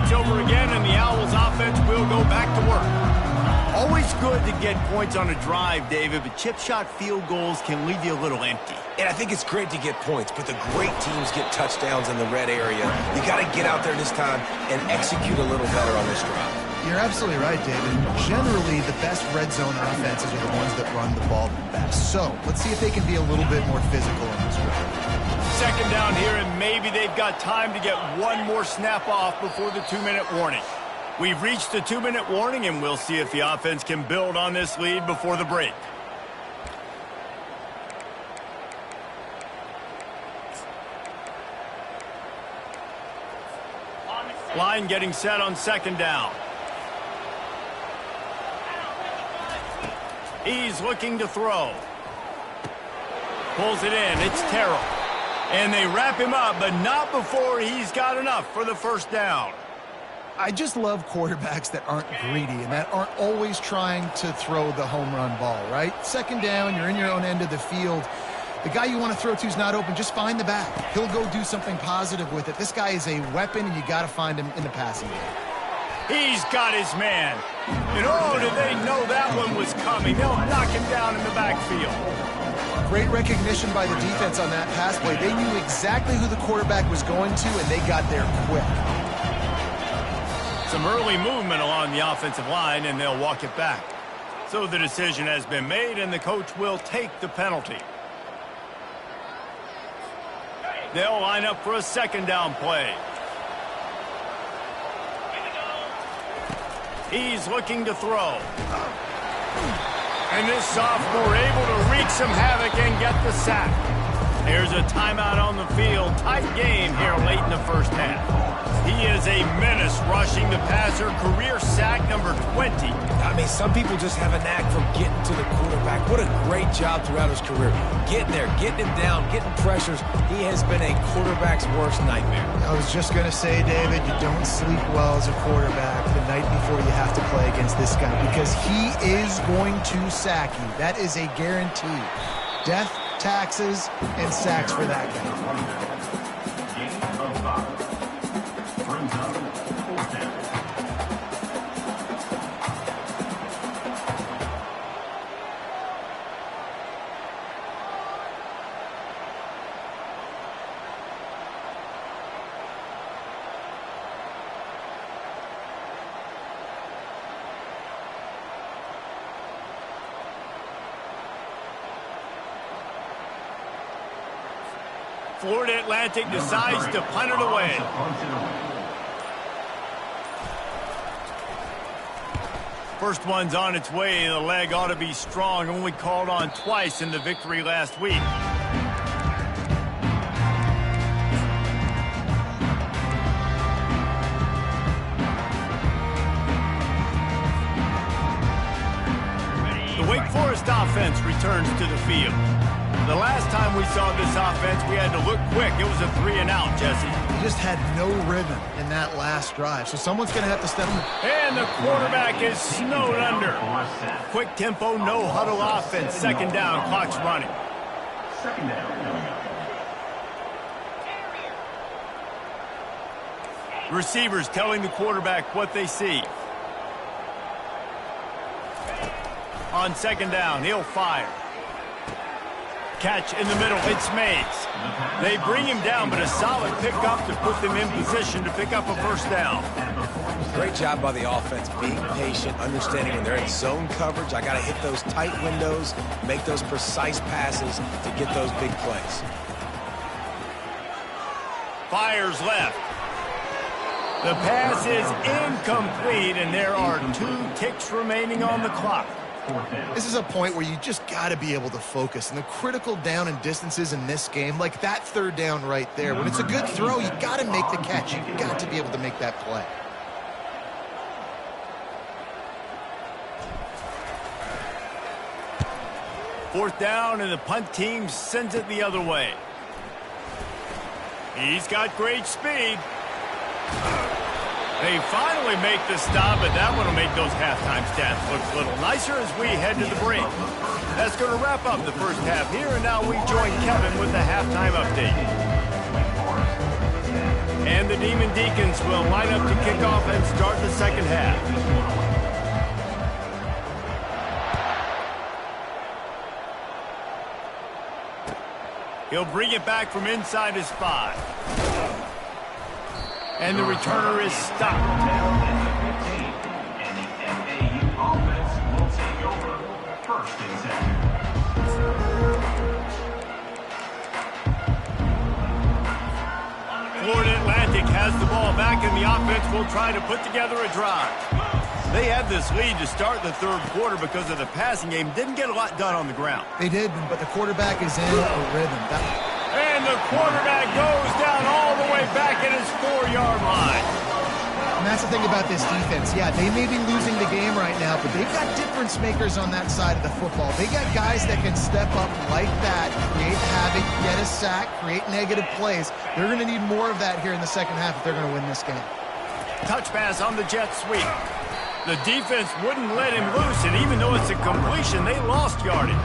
takes over again, and the Owls offense will go back to work. Always good to get points on a drive, David, but chip shot field goals can leave you a little empty. And I think it's great to get points, but the great teams get touchdowns in the red area. You got to get out there this time and execute a little better on this drive. You're absolutely right, David. Generally, the best red zone offenses are the ones that run the ball the best. So let's see if they can be a little bit more physical in this one. Second down here, and maybe they've got time to get one more snap off before the 2-minute warning. We've reached the 2-minute warning, and we'll see if the offense can build on this lead before the break. Line getting set on second down. He's looking to throw. Pulls it in. It's Terrell. And they wrap him up, but not before he's got enough for the first down. I just love quarterbacks that aren't greedy and that aren't always trying to throw the home run ball, right? Second down, you're in your own end of the field. The guy you want to throw to is not open. Just find the back. He'll go do something positive with it. This guy is a weapon, and you got to find him in the passing game. He's got his man. And oh, did they know that one was coming. They'll knock him down in the backfield. Great recognition by the defense on that pass play. They knew exactly who the quarterback was going to, and they got there quick. Some early movement along the offensive line, and they'll walk it back. So the decision has been made, and the coach will take the penalty. They'll line up for a second down play. He's looking to throw. And this sophomore able to wreak some havoc and get the sack. There's a timeout on the field. Tight game here late in the first half. He is a menace rushing the passer. Career sack number 20. I mean, some people just have a knack for getting to the quarterback. What a great job throughout his career. Getting there, getting him down, getting pressures. He has been a quarterback's worst nightmare. I was just going to say, David, you don't sleep well as a quarterback the night before you have to play against this guy because he is going to sack you. That is a guarantee. Death, taxes, and sacks for that guy. Florida Atlantic decides to punt it away. First one's on its way. The leg ought to be strong. Only called on twice in the victory last week. The Wake Forest offense returns to the field. The last time we saw this offense, we had to look quick. It was a 3-and-out, Jesse. He just had no rhythm in that last drive, so someone's going to have to step in. And the quarterback is snowed under. Quick tempo, no huddle offense. Second down, clock's running. Second down. Receivers telling the quarterback what they see. On second down, he'll fire. Catch in the middle, it's Mays. They bring him down, but a solid pickup to put them in position to pick up a first down. Great job by the offense, being patient, understanding when they're in zone coverage, I got to hit those tight windows, make those precise passes to get those big plays. Fires left. The pass is incomplete, and there are 2 ticks remaining on the clock. This is a point where you just got to be able to focus. And the critical down and distances in this game, like that third down right there, when it's a good throw, you got to make the catch. You've got to be able to make that play. Fourth down, and the punt team sends it the other way. He's got great speed. They finally make the stop, but that one will make those halftime stats look a little nicer as we head to the break. That's going to wrap up the first half here, and now we join Kevin with the halftime update. And the Demon Deacons will line up to kick off and start the second half. He'll bring it back from inside his 5. And the returner is stopped. FAU offense will take over 1st and 10. Florida Atlantic has the ball back, and the offense will try to put together a drive. They had this lead to start the third quarter because of the passing game. Didn't get a lot done on the ground. They did, but the quarterback is in a rhythm. And the quarterback goes down all the way back at his 4-yard line. And that's the thing about this defense. Yeah, they may be losing the game right now, but they've got difference makers on that side of the football. They got guys that can step up like that, create havoc, get a sack, create negative plays. They're going to need more of that here in the second half if they're going to win this game. Touch pass on the jet sweep. The defense wouldn't let him loose, and even though it's a completion, they lost yardage.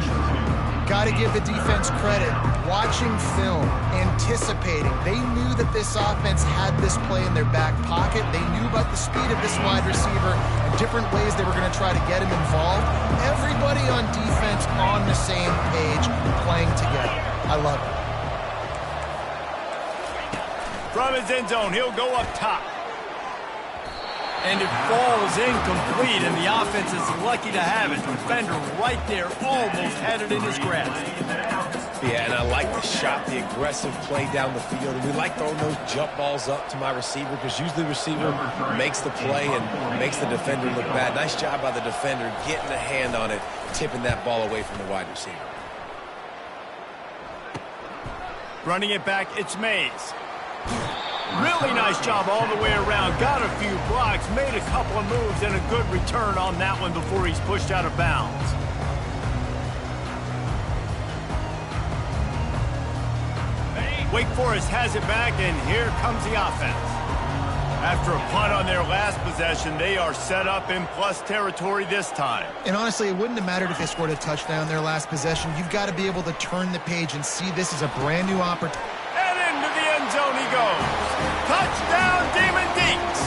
Got to give the defense credit. Watching film, anticipating. They knew that this offense had this play in their back pocket. They knew about the speed of this wide receiver and different ways they were going to try to get him involved. Everybody on defense on the same page, playing together. I love it. From his end zone, he'll go up top. And it falls incomplete, and the offense is lucky to have it. Defender right there, almost had it in his grasp. Yeah, and I like the shot, the aggressive play down the field. And we like throwing those jump balls up to my receiver because usually the receiver makes the play and makes the defender look bad. Nice job by the defender getting a hand on it, tipping that ball away from the wide receiver. Running it back, it's Mays. Really nice job all the way around. Got a few blocks, made a couple of moves, and a good return on that one before he's pushed out of bounds. Wake Forest has it back, and here comes the offense. After a punt on their last possession, they are set up in plus territory this time. And honestly, it wouldn't have mattered if they scored a touchdown their last possession. You've got to be able to turn the page and see this as a brand new opportunity. And into the end zone he goes. Touchdown, Demon Deeks!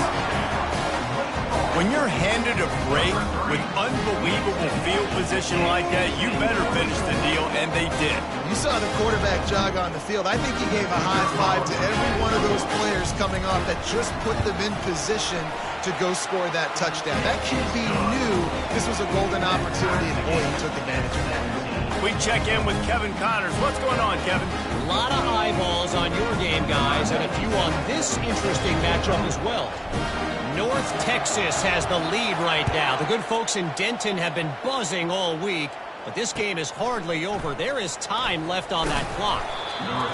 When you're handed a break with unbelievable field position like that, you better finish the deal, and they did. You saw the quarterback jog on the field. I think he gave a high five to every one of those players coming off that just put them in position to go score that touchdown. That QB knew this was a golden opportunity, and boy, he took advantage of that. We check in with Kevin Connors. What's going on, Kevin? A lot of eyeballs on your game, guys, and a few on this interesting matchup as well. North Texas has the lead right now. The good folks in Denton have been buzzing all week, but this game is hardly over. There is time left on that clock.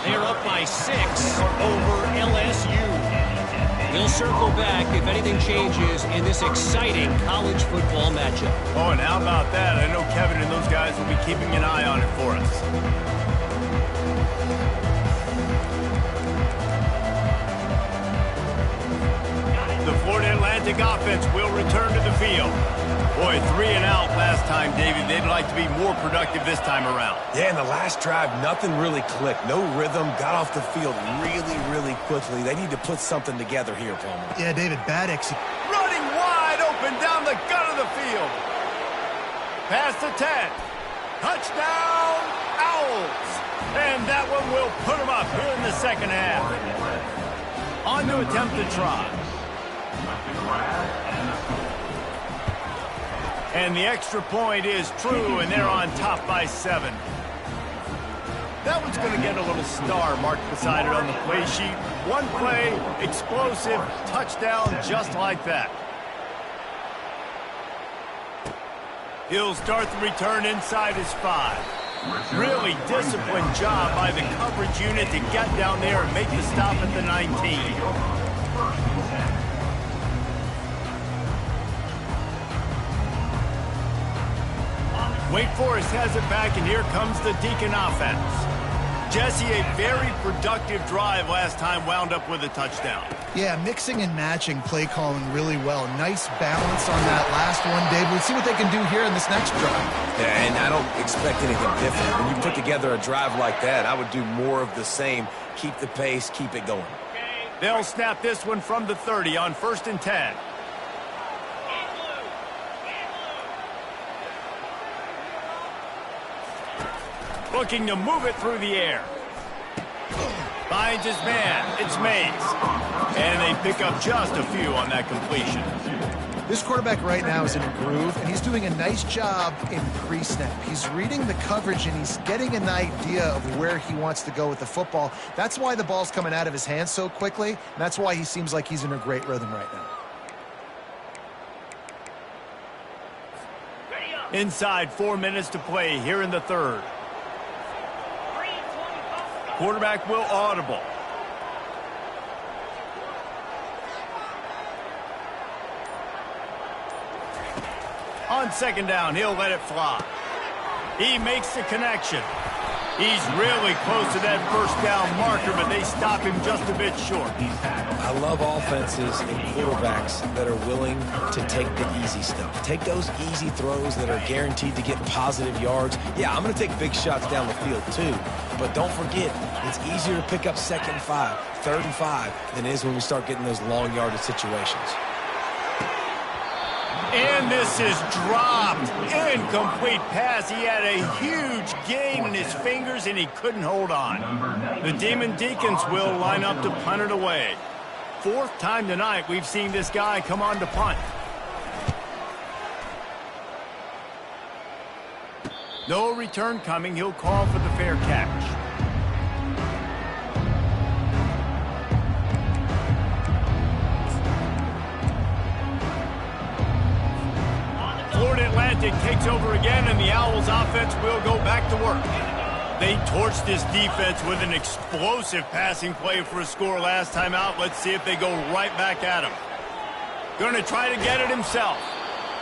They're up by 6 over LSU. He'll circle back if anything changes in this exciting college football matchup. Oh, and how about that? I know Kevin and those guys will be keeping an eye on it for us. The Florida Atlantic offense will return to the field. Boy, 3 and out last time, David. They'd like to be more productive this time around. Yeah, in the last drive, nothing really clicked. No rhythm, got off the field really quickly. They need to put something together here, Palmer. Yeah, David, bad execution. Running wide open down the gut of the field. Past the 10. Touchdown, Owls. And that one will put them up here in the second half. On to attempt to try. And the extra point is true, and they're on top by 7. That one's going to get a little star marked beside it on the play sheet. One play, explosive, touchdown just like that. He'll start the return inside his 5. Really disciplined job by the coverage unit to get down there and make the stop at the 19. Wake Forest has it back, and here comes the Deacon offense. Jesse, a very productive drive last time, wound up with a touchdown. Yeah, mixing and matching play calling really well. Nice balance on that last one, Dave. We'll see what they can do here in this next drive. Yeah, and I don't expect anything different. When you put together a drive like that, I would do more of the same. Keep the pace, keep it going. They'll snap this one from the 30 on 1st and 10. Looking to move it through the air. Finds his man. It's Mays. And they pick up just a few on that completion. This quarterback right now is in a groove, and he's doing a nice job in pre-snap. He's reading the coverage, and he's getting an idea of where he wants to go with the football. That's why the ball's coming out of his hands so quickly, and that's why he seems like he's in a great rhythm right now. Inside 4 minutes to play here in the third. Quarterback will audible. On 2nd down, he'll let it fly. He makes the connection. He's really close to that 1st down marker, but they stop him just a bit short. I love offenses and quarterbacks that are willing to take the easy stuff. Take those easy throws that are guaranteed to get positive yards. Yeah, I'm going to take big shots down the field too, but don't forget, it's easier to pick up 2nd and 5, 3rd and 5 than it is when we start getting those long yardage situations. And this is dropped. Incomplete pass. He had a huge gain in his fingers, and he couldn't hold on. The Demon Deacons will line up to punt it away. 4th time tonight we've seen this guy come on to punt. No return coming. He'll call for the fair catch. Florida Atlantic takes over again, and the Owls offense will go back to work. They torched this defense with an explosive passing play for a score last time out. Let's see if they go right back at him. Going to try to get it himself.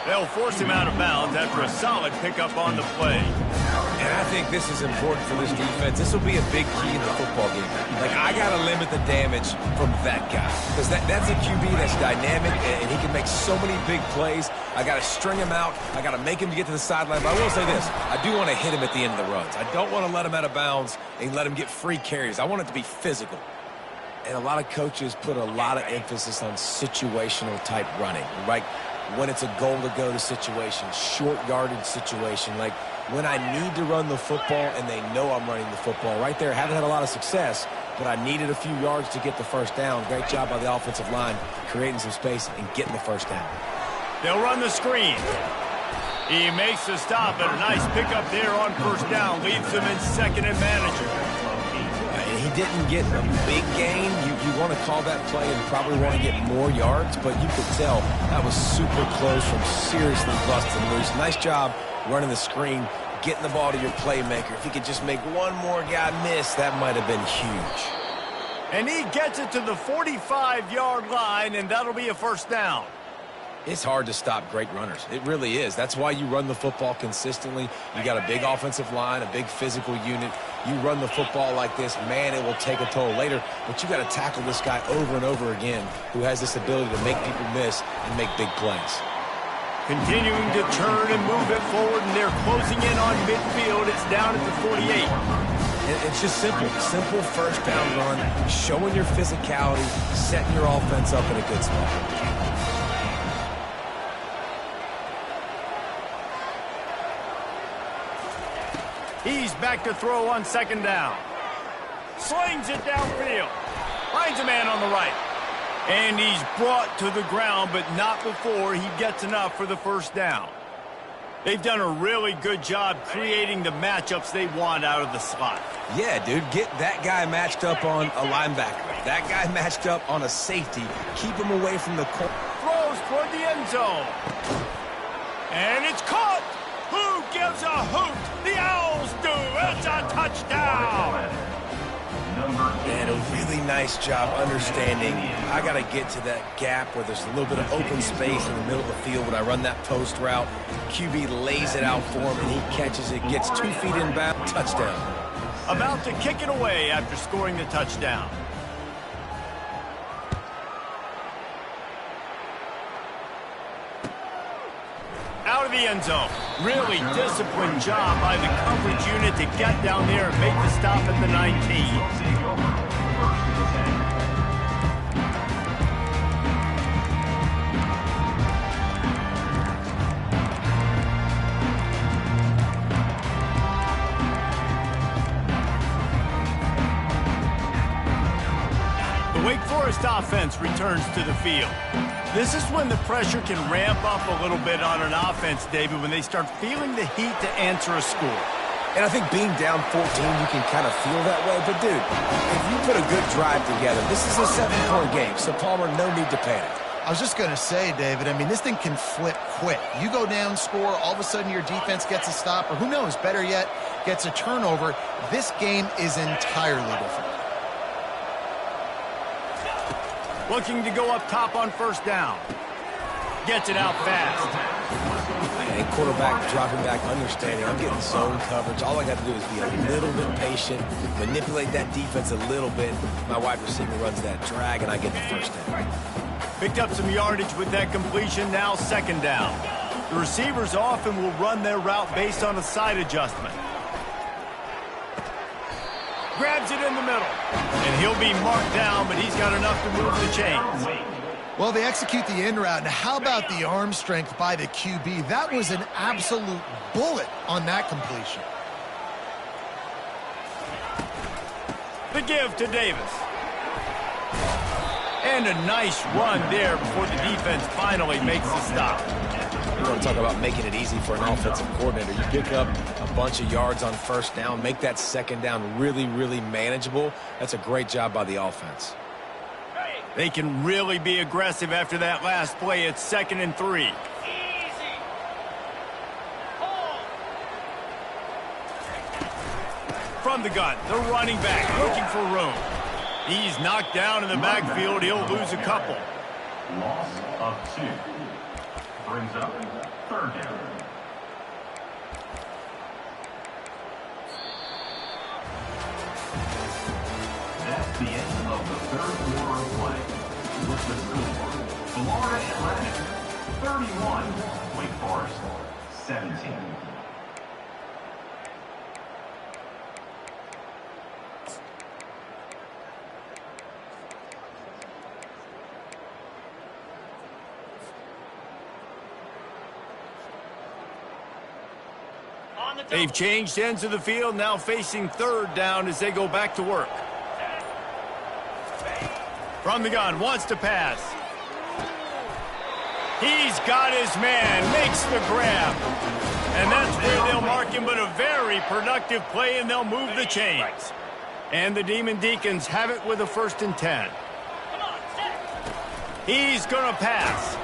They'll force him out of bounds after a solid pickup on the play. And I think this is important for this defense. This will be a big key in the football game. Like, I got to limit the damage from that guy. Because that's a QB that's dynamic, and he can make so many big plays. I got to string him out. I got to make him get to the sideline. But I will say this. I do want to hit him at the end of the runs. I don't want to let him out of bounds and let him get free carries. I want it to be physical. And a lot of coaches put a lot of emphasis on situational type running, right? When it's a goal-to-go situation, short yardage situation, like when I need to run the football and they know I'm running the football. Right there, haven't had a lot of success, but I needed a few yards to get the 1st down. Great job by the offensive line, creating some space and getting the 1st down. They'll run the screen. He makes the stop, and a nice pickup there on 1st down. Leads them in 2nd and manager. He didn't get a big gain. You want to call that play and probably want to get more yards, but you could tell that was super close from seriously busting loose. Nice job running the screen, getting the ball to your playmaker. If he could just make one more guy miss, that might have been huge. And he gets it to the 45-yard line, and that'll be a 1st down. It's hard to stop great runners. It really is. That's why you run the football consistently. You got a big offensive line, a big physical unit. You run the football like this, man, it will take a toll later. But you got to tackle this guy over and over again who has this ability to make people miss and make big plays. Continuing to turn and move it forward, and they're closing in on midfield. It's down at the 48. It's just simple. Simple 1st down run, showing your physicality, setting your offense up in a good spot. He's back to throw on 2nd down. Slings it downfield. Finds a man on the right. And he's brought to the ground, but not before he gets enough for the 1st down. They've done a really good job creating the matchups they want out of the slot. Yeah, dude, get that guy matched up on a linebacker. That guy matched up on a safety. Keep him away from the corner. Throws toward the end zone. And it's caught. Who gives a hoot? The Owls do. It's a touchdown. And a really nice job understanding I got to get to that gap where there's a little bit of open space in the middle of the field when I run that post route. QB lays it out for him, and he catches it, gets 2 feet inbound, touchdown. About to kick it away after scoring the touchdown. Out of the end zone. Really disciplined job by the coverage unit to get down there and make the stop at the 19. Wake Forest offense returns to the field. This is when the pressure can ramp up a little bit on an offense, David, when they start feeling the heat to answer a score. And I think being down 14, you can kind of feel that way. But, dude, if you put a good drive together, this is a 7-point game, so Palmer, no need to panic. I was just going to say, David, I mean, this thing can flip quick. You go down, score, all of a sudden your defense gets a stop, or who knows, better yet, gets a turnover. This game is entirely different. Looking to go up top on first down. Gets it out fast. And quarterback dropping back, understanding I'm getting zone coverage. All I got to do is be a little bit patient, manipulate that defense a little bit. My wide receiver runs that drag, and I get the first down. Picked up some yardage with that completion, now second down. The receivers often will run their route based on a side adjustment. Grabs it in the middle. And he'll be marked down, but he's got enough to move the chains. Well, they execute the in route. Now, how about the arm strength by the QB? That was an absolute bullet on that completion. The give to Davis. And a nice run there before the defense finally makes the stop. You want to talk about making it easy for an offensive coordinator. You pick up a bunch of yards on first down, make that second down really, really manageable. That's a great job by the offense. They can really be aggressive after that last play. It's 2nd and 3. From the gun, the running back looking for room. He's knocked down in the backfield. He'll lose a couple. Loss of 2. Brings up 3rd down. That's the end of the 3rd quarter of play. With the score, Florida Atlantic 31, Wake Forest 17. They've changed ends of the field, now facing 3rd down as they go back to work. From the gun, wants to pass. He's got his man, makes the grab. And that's where they'll mark him, but a very productive play, and they'll move the chains. And the Demon Deacons have it with a 1st and 10. He's going to pass.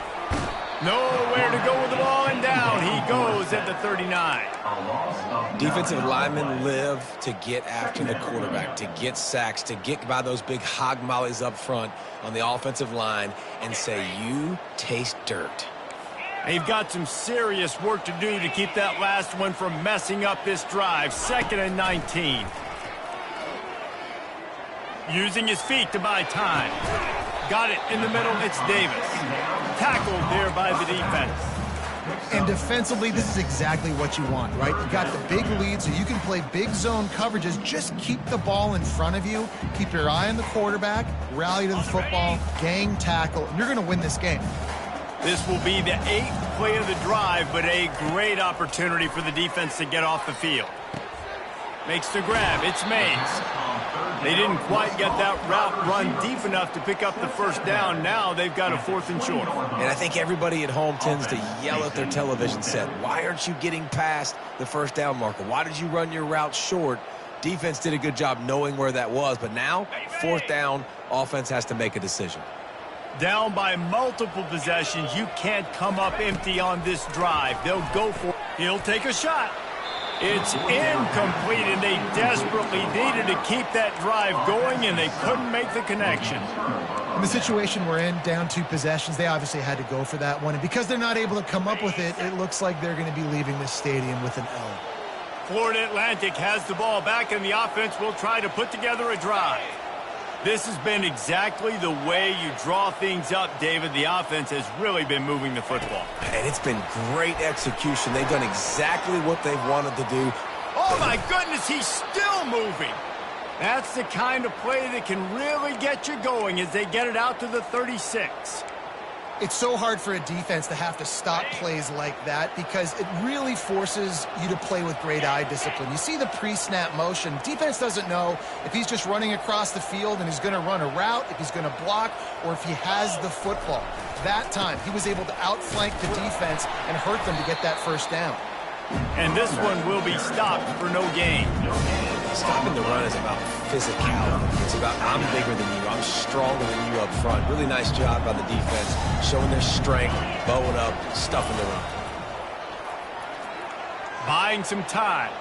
Nowhere to go with the ball, and down he goes at the 39. Defensive linemen live to get after the quarterback, to get sacks, to get by those big hog mollies up front on the offensive line and say, you taste dirt. They've got some serious work to do to keep that last one from messing up this drive. 2nd and 19. Using his feet to buy time. Got it in the middle, it's Davis. Tackled there by the defense. And defensively, this is exactly what you want, right? You got the big lead, so you can play big zone coverages. Just keep the ball in front of you. Keep your eye on the quarterback. Rally to the football. Gang tackle. And you're going to win this game. This will be the 8th play of the drive, but a great opportunity for the defense to get off the field. Makes the grab. It's Mays. They didn't quite get that route run deep enough to pick up the 1st down. Now they've got a 4th and short. And I think everybody at home tends to yell at their television set, why aren't you getting past the 1st down marker? Why did you run your route short? Defense did a good job knowing where that was, but now 4th down, offense has to make a decision. Down by multiple possessions, you can't come up empty on this drive. They'll go for it. He'll take a shot. It's incomplete, and they desperately needed to keep that drive going, and they couldn't make the connection. In the situation we're in, down 2 possessions, they obviously had to go for that one. And because they're not able to come up with it, it looks like they're going to be leaving this stadium with an L. Florida Atlantic has the ball back, and the offense will try to put together a drive. This has been exactly the way you draw things up, David. The offense has really been moving the football. And it's been great execution. They've done exactly what they've wanted to do. Oh, my goodness, he's still moving. That's the kind of play that can really get you going as they get it out to the 36. It's so hard for a defense to have to stop plays like that because it really forces you to play with great eye discipline. You see the pre-snap motion. Defense doesn't know if he's just running across the field and he's going to run a route, if he's going to block, or if he has the football. That time, he was able to outflank the defense and hurt them to get that first down. And this one will be stopped for no gain. Stopping the run is about physicality. It's about I'm bigger than you. I'm stronger than you up front. Really nice job by the defense, showing their strength, bowing up, stuffing the run. Buying some time.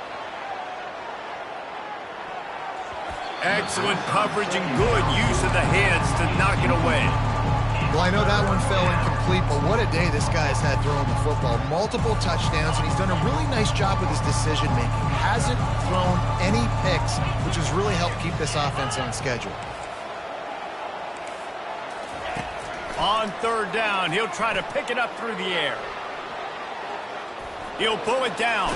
Excellent coverage and good use of the hands to knock it away. Well, I know that one fell incomplete, but what a day this guy's had throwing the football. Multiple touchdowns, and he's done a really nice job with his decision-making. Hasn't thrown any picks, which has really helped keep this offense on schedule. On third down, he'll try to pick it up through the air. He'll pull it down.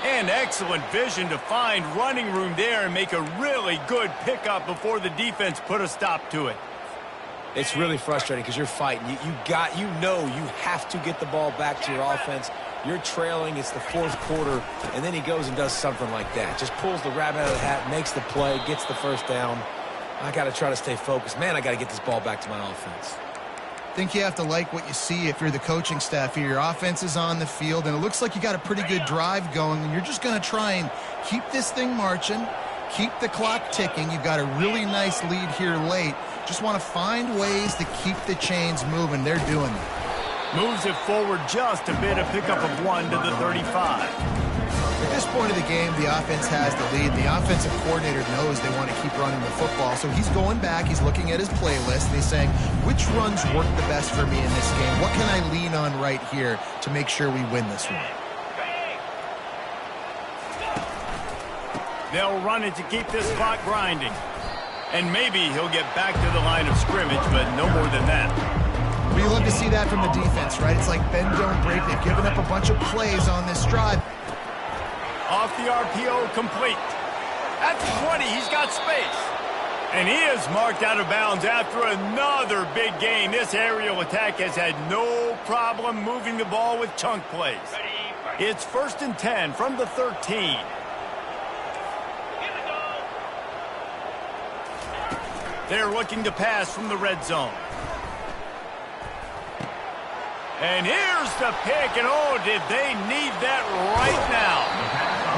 And excellent vision to find running room there and make a really good pickup before the defense put a stop to it. It's really frustrating because you're fighting. You know you have to get the ball back to your offense. You're trailing. It's the fourth quarter, and then he goes and does something like that. Just pulls the rabbit out of the hat, makes the play, gets the first down. I got to try to stay focused. Man, I got to get this ball back to my offense. I think you have to like what you see if you're the coaching staff here. Your offense is on the field, and it looks like you got a pretty good drive going, and you're just going to try and keep this thing marching, keep the clock ticking. You've got a really nice lead here late. Just want to find ways to keep the chains moving. They're doing it. Moves it forward just a bit, a pickup of 1 to the 35. At this point of the game, the offense has the lead. The offensive coordinator knows they want to keep running the football, so he's going back, he's looking at his playlist, and he's saying, which runs work the best for me in this game? What can I lean on right here to make sure we win this one? They'll run it to keep this clock grinding. And maybe he'll get back to the line of scrimmage, but no more than that. We love to see that from the defense, right? It's like bend, don't break. They've given up a bunch of plays on this drive. Off the RPO, complete. At the 20, he's got space. And he is marked out of bounds after another big gain. This aerial attack has had no problem moving the ball with chunk plays. It's 1st and 10 from the 13. They're looking to pass from the red zone. And here's the pick, and oh, did they need that right now.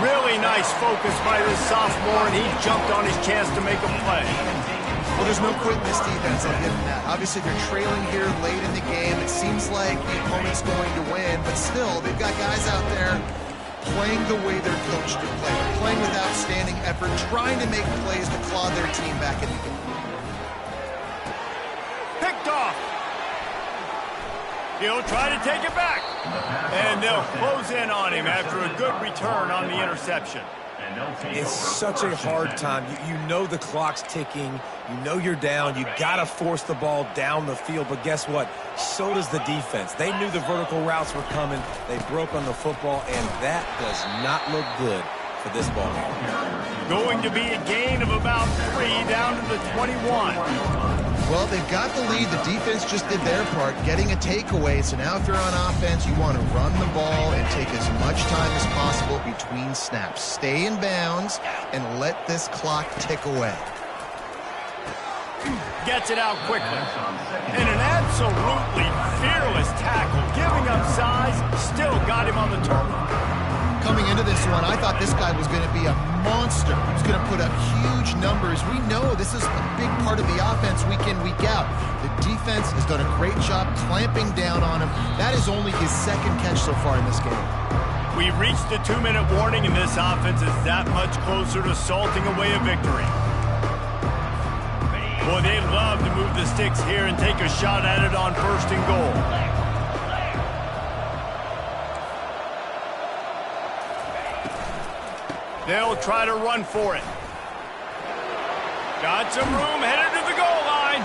Really nice focus by this sophomore, and he jumped on his chance to make a play. Well, there's no quit in this defense, I'll give them that. Obviously, they're trailing here late in the game. It seems like the opponent's going to win, but still, they've got guys out there playing the way they're coached to play, playing with outstanding effort, trying to make plays to claw their team back in the game. Picked off. He'll try to take it back. And they'll close in on him after a good return on the interception. It's such a hard time. You know the clock's ticking. You know you're down. You got to force the ball down the field. But guess what? So does the defense. They knew the vertical routes were coming. They broke on the football, and that does not look good for this ball game. Going to be a gain of about 3 down to the 21. Well, they've got the lead. The defense just did their part, getting a takeaway. So now if you're on offense, you want to run the ball and take as much time as possible between snaps. Stay in bounds and let this clock tick away. Gets it out quickly. And an absolutely fearless tackle. Giving up size, still got him on the turf. Coming into this one, I thought this guy was going to be a monster. He was going to put up huge numbers. We know this is a big part of the offense week in, week out. The defense has done a great job clamping down on him. That is only his second catch so far in this game. We reached the 2-minute warning, and this offense is that much closer to salting away a victory. Boy, they love to move the sticks here and take a shot at it on 1st and goal. They'll try to run for it. Got some room, headed to the goal line.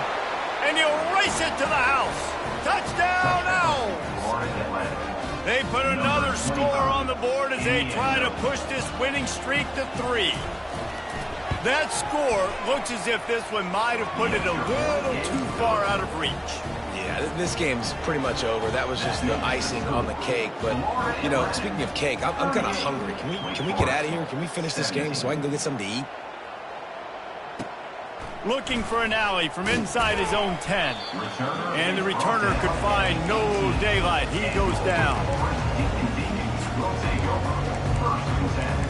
And he'll race it to the house. Touchdown, Owls! They put another score on the board as they try to push this winning streak to 3. That score looks as if this one might have put it a little too far out of reach. Yeah, this game's pretty much over. That was just the icing on the cake. But, you know, speaking of cake, I'm kind of hungry. Can we get out of here? Can we finish this game so I can go get something to eat? Looking for an alley from inside his own 10. And the returner could find no daylight. He goes down. Inconvenience will take over. First and 10.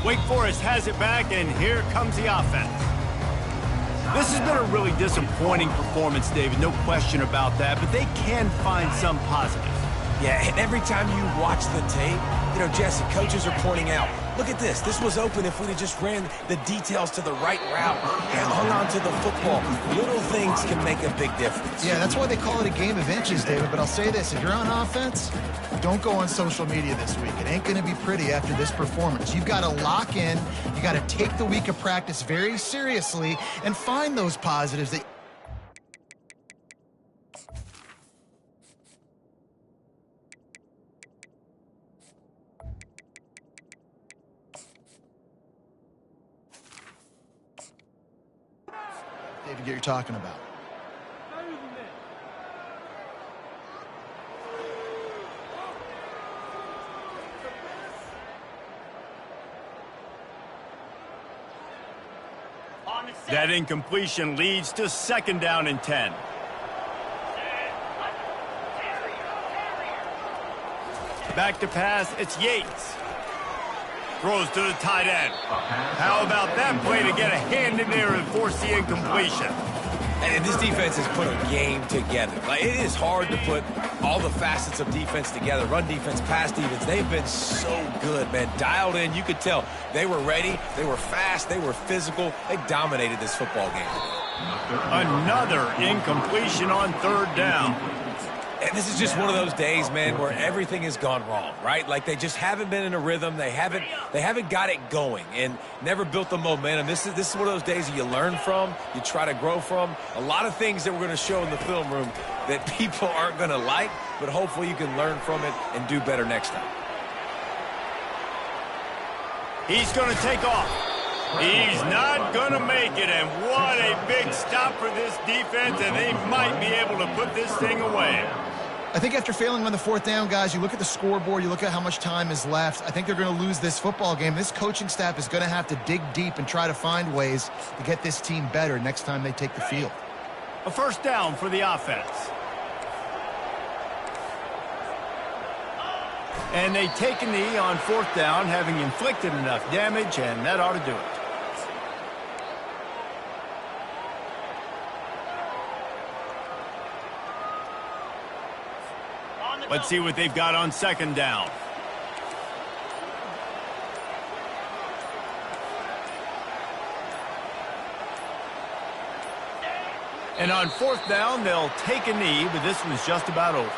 Wake Forest has it back, and here comes the offense. This has been a really disappointing performance, David, no question about that, but they can find some positives. Yeah, and every time you watch the tape, you know, Jesse, coaches are pointing out, look at this. This was open if we'd have just ran the details to the right route and hung on to the football. Little things can make a big difference. Yeah, that's why they call it a game of inches, David. But I'll say this, if you're on offense, don't go on social media this week. It ain't going to be pretty after this performance. You've got to lock in. You got to take the week of practice very seriously and find those positives that... David, you're talking about. That incompletion leads to 2nd down and 10. Back to pass, it's Yates. Throws to the tight end. How about that play to get a hand in there and force the incompletion? And this defense has put a game together. Like, it is hard to put all the facets of defense together. Run defense, pass defense. They've been so good, man. Dialed in. You could tell they were ready. They were fast. They were physical. They dominated this football game. Another incompletion on 3rd down. And this is just one of those days, man, where everything has gone wrong, right? Like, they just haven't been in a rhythm. They haven't got it going and never built the momentum. This is one of those days that you learn from, you try to grow from. A lot of things that we're going to show in the film room that people aren't going to like, but hopefully you can learn from it and do better next time. He's going to take off. He's not going to make it, and what a big stop for this defense, and they might be able to put this thing away. I think after failing on the 4th down, guys, you look at the scoreboard, you look at how much time is left. I think they're going to lose this football game. This coaching staff is going to have to dig deep and try to find ways to get this team better next time they take the field. A 1st down for the offense. And they take a knee on 4th down, having inflicted enough damage, and that ought to do it. Let's see what they've got on 2nd down. And on 4th down, they'll take a knee, but this one's just about over.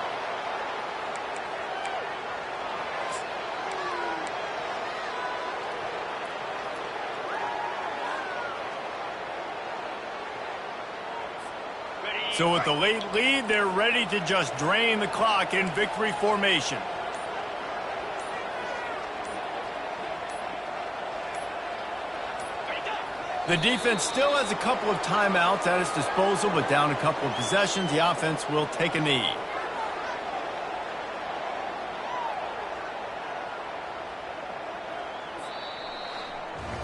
So with the late lead, they're ready to just drain the clock in victory formation. The defense still has a couple of timeouts at its disposal, but down a couple of possessions, the offense will take a knee.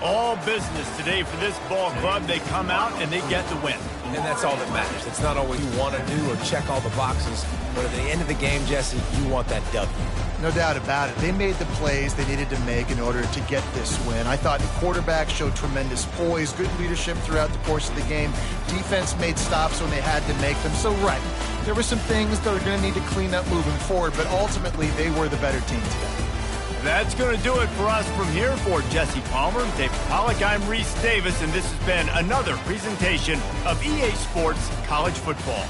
All business today for this ball club. They come out and they get the win. And that's all that matters. It's not always you want to do or check all the boxes, but at the end of the game, Jesse, you want that W. No doubt about it. They made the plays they needed to make in order to get this win. I thought the quarterback showed tremendous poise, good leadership throughout the course of the game. Defense made stops when they had to make them. So, right, there were some things that are going to need to clean up moving forward, but ultimately they were the better team today. That's going to do it for us from here. For Jesse Palmer, David Pollack, I'm Reese Davis, and this has been another presentation of EA Sports College Football.